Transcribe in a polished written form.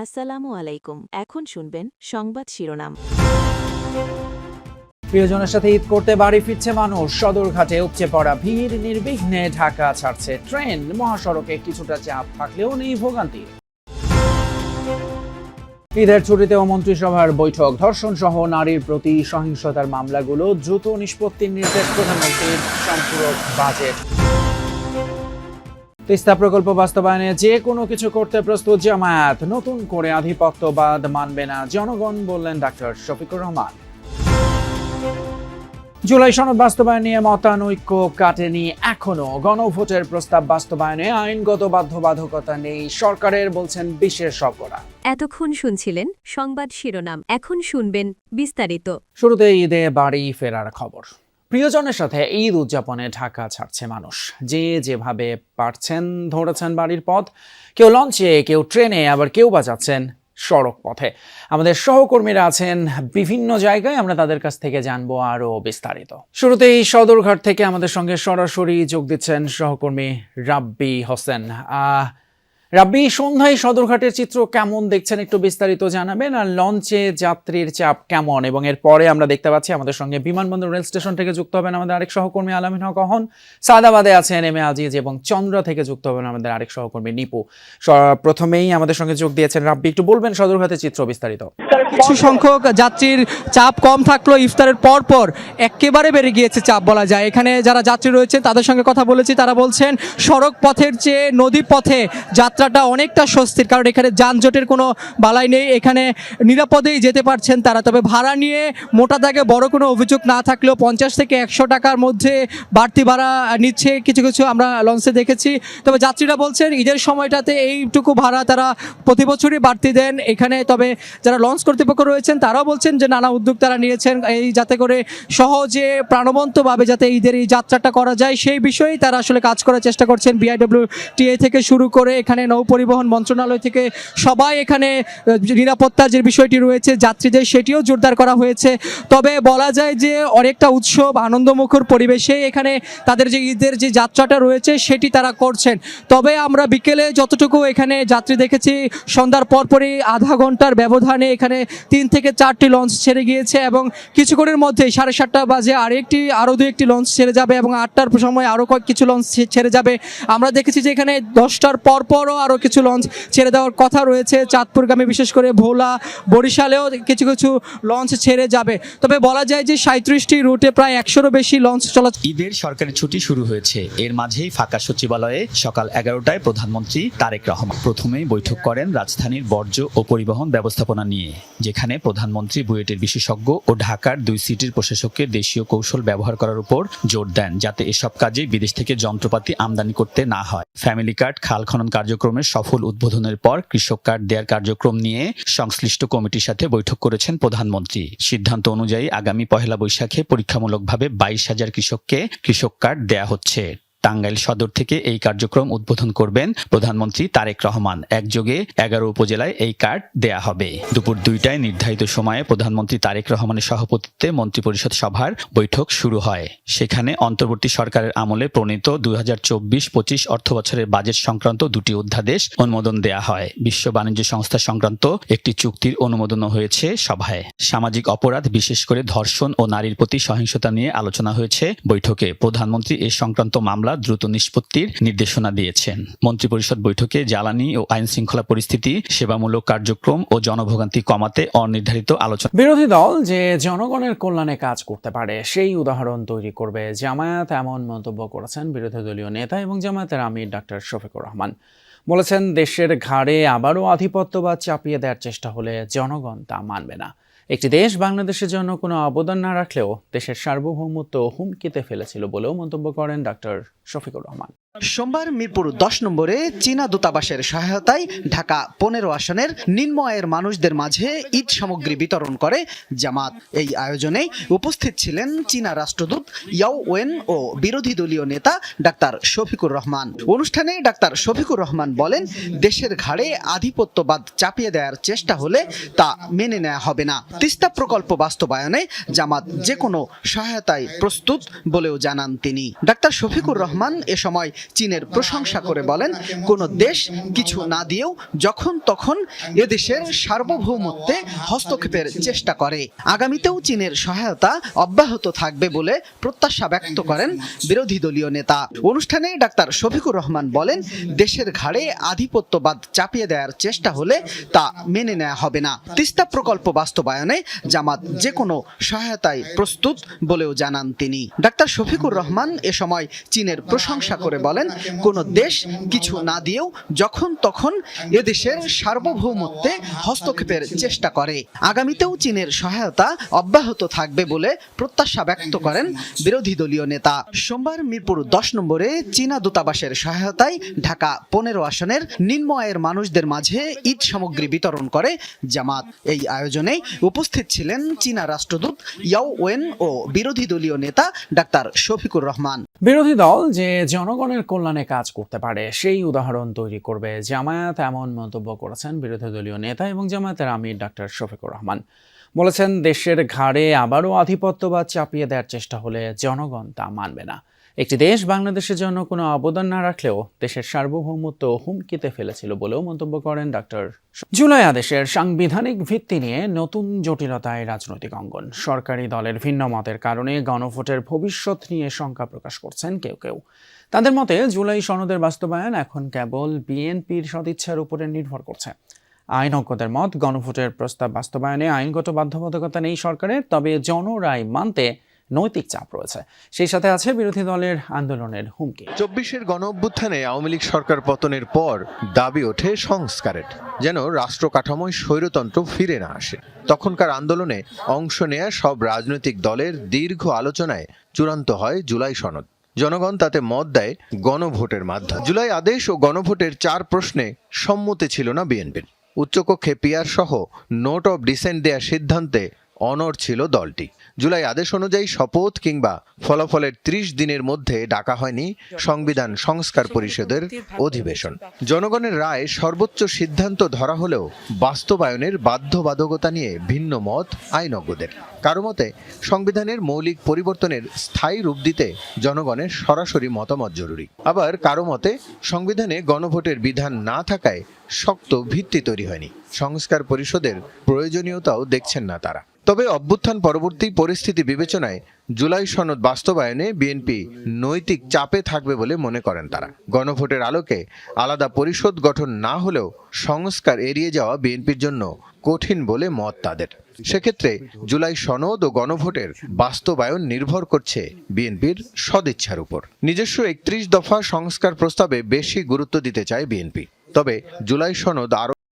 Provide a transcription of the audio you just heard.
আসসালামু আলাইকুম। এখন শুনবেন সংবাদ শিরোনাম। প্রিয়জনের সাথে ঈদ করতে বাড়ি ফিরছে মানুষ। সদরঘাটে উপচে পড়া ভিড়, নির্বিঘ্নে ঢাকা ছাড়ছে ট্রেন। মহাসড়কে কিছুটা চাপ থাকলেও নেই ভোগান্তি। ঈদের ছুটিতেও মন্ত্রিসভার বৈঠক। ধর্ষণ সহ নারীর প্রতি সহিংসতার মামলাগুলো দ্রুত নিষ্পত্তির নির্দেশ প্রধানমন্ত্রীর। সম্পূরক বাজেট। তিস্তা প্রকল্প বাস্তবায়নে যে কোনো কিছু করতে প্রস্তুত জামায়াত। নতুন করে আধিপত্যবাদ মানবে না জনগণ, বললেন ডাক্তার শফিকুর রহমান। জুলাই সনদ বাস্তবায়ন নিয়ে মতানৈক্য কাটেনি এখনো। গণভোটের প্রস্তাব বাস্তবায়নে আইনগত বাধ্যবাধকতা নেই সরকারের, বলছেন বিশেষজ্ঞরা। এতক্ষণ শুনছিলেন সংবাদ শিরোনাম। এখন শুনবেন বিস্তারিত। শুরুতে ঈদে বাড়ি ফেরার খবর। প্রিয়জনের সাথে ঈদ উদযাপনে ঢাকা ছাড়ছে মানুষ। যে যেভাবে পারছেন ধরেছেন বাড়ির পথ। কেউ লঞ্চে, কেউ ট্রেনে, আবার কেউ বা যাচ্ছেন সড়ক পথে। আমাদের সহকর্মীরা আছেন বিভিন্ন জায়গায়, আমরা তাদের কাছ থেকে জানবো আরো বিস্তারিত। শুরুতেই সদরঘাট থেকে আমাদের সঙ্গে সরাসরি যোগ দিচ্ছেন সহকর্মী রাব্বি হোসেন। রাব্বি, সন্ধ্যায় সদরঘাটের চিত্র কেমন দেখছেন একটু বিস্তারিত জানাবেন। আর লঞ্চে যাত্রীর চাপ কেমন? এবং এরপরে আমরা দেখতে পাচ্ছি আমাদের সঙ্গে বিমানবন্দর রেল স্টেশন থেকে যুক্ত হবেন আমাদের আরেক সহকর্মী আলামিন হক অহন। সাদাবাদে আছেন এম এ আজিজ, এবং চন্দ্রা থেকে যুক্ত হবেন আমাদের আরেক সহকর্মী নিপু। প্রথমেই আমাদের সঙ্গে যোগ দিয়েছেন রাব্বি, একটু বলবেন সদরঘাটের চিত্র বিস্তারিত। কিছু সংখ্যক যাত্রীর চাপ কম থাকলেও ইফতারের পর একেবারে বেড়ে গিয়েছে চাপ বলা যায়। এখানে যারা যাত্রী রয়েছে তাদের সঙ্গে কথা বলেছি, তারা বলছেন সড়ক পথের চেয়ে নদী পথে যাত্রাটা অনেকটা স্বস্তির, কারণ এখানে যানজটের কোনো বালাই নেই। এখানে নিরাপদেই যেতে পারছেন তারা। তবে ভাড়া নিয়ে মোটা দাগে বড় কোনো অভিযোগ না থাকলেও 50 থেকে 100 টাকার মধ্যে বাড়তি ভাড়া নিচ্ছে কিছু কিছু আমরা লঞ্চে দেখেছি। তবে যাত্রীরা বলছেন ঈদের সময়টাতে এইটুকু ভাড়া তারা প্রতি বছরই বাড়তি দেন এখানে। তবে যারা লঞ্চ কর্তৃপক্ষ রয়েছেন তারাও বলছেন যে নানা উদ্যোগ তারা নিয়েছেন এই যাতে করে সহজে প্রাণবন্তভাবে যাতে ঈদের এই যাত্রাটা করা যায়, সেই বিষয়েই তারা আসলে কাজ করার চেষ্টা করছেন। বিআইডব্লিউটিএ থেকে শুরু করে এখানে নৌ পরিবহন মন্ত্রণালয় থেকে সবাই এখানে নিরাপত্তার যে বিষয়টি রয়েছে যাত্রীদের, সেটিও জোরদার করা হয়েছে। তবে বলা যায় যে অনেকটা উৎসব আনন্দমুখর পরিবেশে এখানে তাদের যে ঈদের যে যাত্রাটা রয়েছে সেটি তারা করছেন। তবে আমরা বিকেলে যতটুকু এখানে যাত্রী দেখেছি, সন্ধ্যার পরপরই আধা ঘন্টার ব্যবধানে এখানে 3 থেকে 4টি লঞ্চ ছেড়ে গিয়েছে, এবং কিছুক্ষণের মধ্যেই 7:30 বাজে আরও দু একটি লঞ্চ ছেড়ে যাবে, এবং 8টার সময় আরও কিছু লঞ্চ ছেড়ে যাবে। আমরা দেখেছি যে এখানে 10টার পরও আরও কিছু লঞ্চ ছেড়ে দেওয়ার কথা রয়েছে। চাঁদপুরগামী বিশেষ করে ভোলা, বরিশালেও কিছু কিছু লঞ্চ ছেড়ে যাবে। তবে বলা যায় যে 37টি রুটে প্রায় 100-এরও বেশি লঞ্চ চলাচল। ঈদের সরকারি ছুটি শুরু হয়েছে, এর মাঝেই ফাঁকা সচিবালয়ে সকাল 11টায় প্রধানমন্ত্রী তারেক রহমান প্রথমেই বৈঠক করেন রাজধানীর বর্জ্য ও পরিবহন ব্যবস্থাপনা নিয়ে, যেখানে প্রধানমন্ত্রী বুয়েটের বিশেষজ্ঞ ও ঢাকার 2 সিটির প্রশাসককে দেশীয় কৌশল ব্যবহার করার উপর জোর দেন, যাতে এসব কাজে বিদেশ থেকে যন্ত্রপাতি আমদানি করতে না হয়। ফ্যামিলি কার্ড খাল খনন কার্যক্রমের সফল উদ্বোধনের পর কৃষক কার্ড দেওয়ার কার্যক্রম নিয়ে সংশ্লিষ্ট কমিটির সাথে বৈঠক করেছেন প্রধানমন্ত্রী। সিদ্ধান্ত অনুযায়ী আগামী 1 বৈশাখে পরীক্ষামূলকভাবে 22,000 কৃষককে কৃষক কার্ড দেয়া হচ্ছে। টাঙ্গাইল সদর থেকে এই কার্যক্রম উদ্বোধন করবেন প্রধানমন্ত্রী তারেক রহমান। একযোগে 11 উপজেলায় এই কার্ড দেয়া হবে। দুপুর 2টায় নির্ধারিত সময়ে প্রধানমন্ত্রী তারেক রহমানের সভাপতিত্বে মন্ত্রিপরিষদ সভার বৈঠক শুরু হয়। সেখানে অন্তর্বর্তী সরকারের আমলে প্রণীত 2024-25 অর্থবছরের বাজেট সংক্রান্ত 2টি অধ্যাদেশ অনুমোদন দেয়া হয়। বিশ্ব বাণিজ্য সংস্থা সংক্রান্ত একটি চুক্তির অনুমোদনও হয়েছে সভায়। সামাজিক অপরাধ, বিশেষ করে ধর্ষণ ও নারীর প্রতি সহিংসতা নিয়ে আলোচনা হয়েছে বৈঠকে। প্রধানমন্ত্রী এ সংক্রান্ত মামলা দ্রুত নিষ্পত্তির নির্দেশনা দিয়েছেন। মন্ত্রিপরিষদ বৈঠকে জ্বালানি ও আইন শৃঙ্খলা পরিস্থিতি, সেবামূলক কার্যক্রম ও জনভোগান্তি কমাতে অনির্ধারিত আলোচনা। বিরোধী দল যে জনগণের কল্যাণে কাজ করতে পারে সেই উদাহরণ তৈরি করবে জামায়াত, এমন মন্তব্য করেছেন বিরোধী দলীয় নেতা এবং জামায়াতের আমির ডাক্তার শফিকুর রহমান। বলেছেন, দেশের ঘাড়ে আবারও আধিপত্যবাদ চাপিয়ে দেওয়ার চেষ্টা হলে জনগণ তা মানবে না। একটি দেশ বাংলাদেশের জন্য কোনো অবদান না রাখলেও দেশের সার্বভৌমত্ব হুমকিতে ফেলেছিল বলেও মন্তব্য করেন ডাক্তার শফিকুর রহমান। সোমবার মিরপুর 10 নম্বরে চীনা দূতাবাসের সহায়তায় ঢাকা 15 আসনের নিম্ন আয়ের মানুষদের মাঝে ঈদ সামগ্রী বিতরণ করে জামাত। এই আয়োজনে উপস্থিত ছিলেন চীনা রাষ্ট্রদূত ইয়াও ওয়েন ও বিরোধী দলীয় নেতা ডাক্তার শফিকুর রহমান। অনুষ্ঠানে ডাক্তার শফিকুর রহমান বলেন, দেশের ঘাড়ে আধিপত্যবাদ চাপিয়ে দেওয়ার চেষ্টা হলে তা মেনে নেওয়া হবে না। তিস্তা প্রকল্প বাস্তবায়নে জামাত যে কোনো সহায়তায় প্রস্তুত বলেও জানান তিনি। ডাক্তার শফিকুর রহমান এ সময় চীনের প্রশংসা করে বলেন, কোনো দেশ কিছু না দিয়েও যখন তখন এদেশের সার্বভৌমত্বে হস্তক্ষেপের চেষ্টা করে। আগামীতেও চীনের সহায়তা অব্যাহত থাকবে বলে প্রত্যাশা ব্যক্ত করেন বিরোধী দলীয় নেতা। অনুষ্ঠানে ডাক্তার শফিকুর রহমান বলেন, দেশের ঘাড়ে আধিপত্যবাদ চাপিয়ে দেওয়ার চেষ্টা হলে তা মেনে নেওয়া হবে না। তিস্তা প্রকল্প বাস্তবায়নে জামাত যে কোনো সহায়তায় প্রস্তুত বলেও জানান তিনি। ডাক্তার শফিকুর রহমান এ সময় চীনের প্রশংসা করে বলেন, কোনো দেশ কিছু না দিয়েও যখন তখন এদেশের সার্বভৌমত্বে হস্তক্ষেপের চেষ্টা করে। আগামীতেও চীনের সহায়তা অব্যাহত থাকবে বলে প্রত্যাশা ব্যক্ত করেন বিরোধী দলীয় নেতা। সোমবার মিরপুর 10 নম্বরে চীনা দূতাবাসের সহায়তায় ঢাকা 15 আসনের নিম্ন আয়ের মানুষদের মাঝে ঈদ সামগ্রী বিতরণ করে জামাত। এই আয়োজনে উপস্থিত ছিলেন চীনা রাষ্ট্রদূত ইয়াও ওয়েন ও বিরোধী দলীয় নেতা ডাক্তার শফিকুর রহমান। বিরোধী দল যে জনগণের কল্যাণে কাজ করতে পারে সেই উদাহরণ তৈরি করবে জামায়াত, এমন মন্তব্য করেছেন বিরোধী দলীয় নেতা এবং জামায়াতের আমির ডাক্তার শফিকুর রহমান। বলেছেন, দেশের ঘাড়ে আবারও আধিপত্যবাদ চাপিয়ে দেওয়ার চেষ্টা হলে জনগণ তা মানবে না। একটি দেশ বাংলাদেশের জন্য কোনো অবদান না রাখলেও দেশের সার্বভৌমত্ব হুমকিতে ফেলেছিল বলেও মন্তব্য করেন ডাক্তার। জুলাই আদেশের সাংবিধানিক ভিত্তি নিয়ে নতুন জটিলতায় রাজনৈতিক অঙ্গন। সরকারি দলের ভিন্ন মতের কারণে গণভোটের ভবিষ্যৎ নিয়ে শঙ্কা প্রকাশ করছেন কেউ কেউ। তাদের মতে, জুলাই সনদের বাস্তবায়ন এখন কেবল বিএনপির সদিচ্ছার উপরে নির্ভর করছে। আইনজ্ঞদের মত, গণভোটের প্রস্তাব বাস্তবায়নে আইনগত বাধ্যবাধকতা নেই সরকারের, তবে জনরায় মানতে নৈতিক চাপ রয়েছে। সেই সাথে আছে বিরোধী দলের আন্দোলনের হুমকি। 24-এর গণঅভ্যুত্থানে আওয়ামী লীগ সরকার পতনের পর দাবি ওঠে সংস্কারের, যেন রাষ্ট্র কাঠামোয় স্বৈরতন্ত্র ফিরে না আসে। তখনকার আন্দোলনে অংশ নেয়া সব রাজনৈতিক দলের দীর্ঘ আলোচনায় চূড়ান্ত হয় জুলাই সনদ। জনগণ তাতে মত দেয় গণভোটের মাধ্যমে। জুলাই আদেশ ও গণভোটের 4 প্রশ্নে সম্মতি ছিল না বিএনপির। উচ্চকক্ষে পিআর সহ নোট অব ডিসেন্ট দেওয়ার সিদ্ধান্তে অনড় ছিল দলটি। জুলাই আদেশ অনুযায়ী শপথ কিংবা ফলাফলের 30 দিনের মধ্যে ডাকা হয়নি সংবিধান সংস্কার পরিষদের অধিবেশন। জনগণের রায় সর্বোচ্চ সিদ্ধান্ত ধরা হলেও বাস্তবায়নের বাধ্যবাধকতা নিয়ে ভিন্ন মত আইনজ্ঞদের। কারো মতে, সংবিধানের মৌলিক পরিবর্তনের স্থায়ী রূপ দিতে জনগণের সরাসরি মতামত জরুরি। আবার কারো মতে, সংবিধানে গণভোটের বিধান না থাকায় শক্ত ভিত্তি তৈরি হয়নি। সংস্কার পরিষদের প্রয়োজনীয়তাও দেখছেন না তারা। তবে অভ্যুত্থান পরবর্তী পরিস্থিতি বিবেচনায় জুলাই সনদ বাস্তবায়নে বিএনপি নৈতিক চাপে থাকবে বলে মনে করেন তারা। গণভোটের আলোকে আলাদা পরিষদ গঠন না হলেও সংস্কার এড়িয়ে যাওয়া বিএনপির জন্য কঠিন বলে মত তাদের। সেক্ষেত্রে জুলাই সনদ ও গণভোটের বাস্তবায়ন নির্ভর করছে বিএনপির সদিচ্ছার উপর। নিজস্ব 31 দফা সংস্কার প্রস্তাবে বেশি গুরুত্ব দিতে চায় বিএনপি। তবে জুলাই সনদ আরো